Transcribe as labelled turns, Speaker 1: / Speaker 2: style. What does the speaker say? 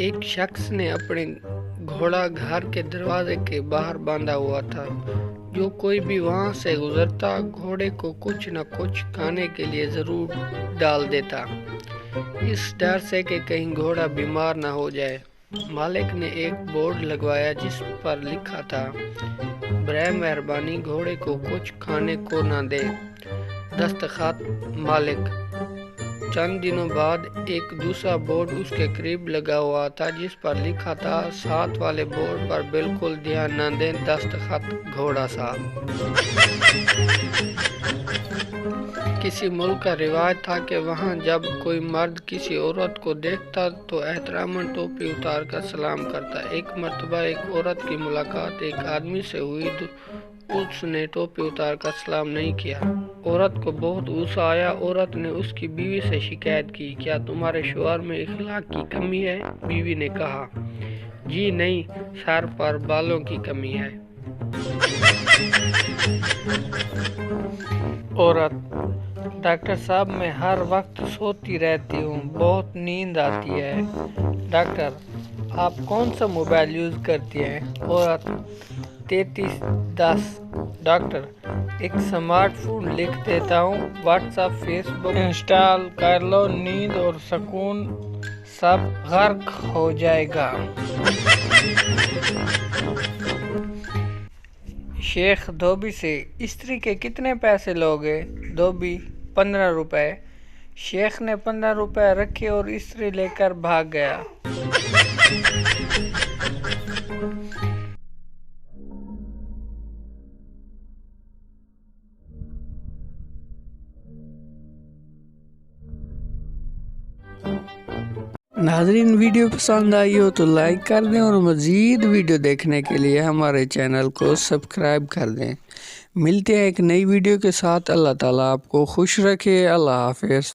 Speaker 1: ایک شخص نے اپنے گھوڑا گھر کے دروازے کے باہر باندھا ہوا تھا۔ جو کوئی بھی وہاں سے گزرتا گھوڑے کو کچھ نہ کچھ کھانے کے لیے ضرور ڈال دیتا، اس ڈر سے کہ کہیں گھوڑا بیمار نہ ہو جائے۔ مالک نے ایک بورڈ لگوایا جس پر لکھا تھا، برائے مہربانی گھوڑے کو کچھ کھانے کو نہ دے، دستخط مالک۔ چند دنوں بعد ایک دوسرا بورڈ اس کے قریب لگا ہوا تھا جس پر لکھا تھا، ساتھ والے بورڈ پر بالکل دھیان نہ دیں، دستخط گھوڑا صاحب۔ کسی ملک کا رواج تھا کہ وہاں جب کوئی مرد کسی عورت کو دیکھتا تو احتراماً ٹوپی اتار کر سلام کرتا۔ ایک مرتبہ ایک عورت کی ملاقات ایک آدمی سے ہوئی، اس نے ٹوپی اتار کر سلام نہیں کیا۔ عورت کو بہت غصہ آیا۔ عورت نے اس کی بیوی سے شکایت کی، کیا تمہارے شوہر میں اخلاق کی کمی ہے؟ بیوی نے کہا، جی نہیں، سر پر بالوں کی کمی ہے۔ عورت، ڈاکٹر صاحب میں ہر وقت سوتی رہتی ہوں، بہت نیند آتی ہے۔ ڈاکٹر، آپ کون سا موبائل یوز کرتی ہیں؟ عورت، 3310۔ ڈاکٹر، ایک سمارٹ فون لکھ دیتا ہوں، واٹس ایپ فیس بک انسٹال کر لو، نیند اور سکون سب غرق ہو جائے گا۔ شیخ دھوبی سے، استری کے کتنے پیسے لوگے؟ دھوبی، 15 روپے۔ شیخ نے 15 روپے رکھے اور استری لے کر بھاگ گیا۔ ناظرین، ویڈیو پسند آئی ہو تو لائک کر دیں اور مزید ویڈیو دیکھنے کے لیے ہمارے چینل کو سبسکرائب کر دیں۔ ملتے ہیں ایک نئی ویڈیو کے ساتھ۔ اللہ تعالیٰ آپ کو خوش رکھے۔ اللہ حافظ۔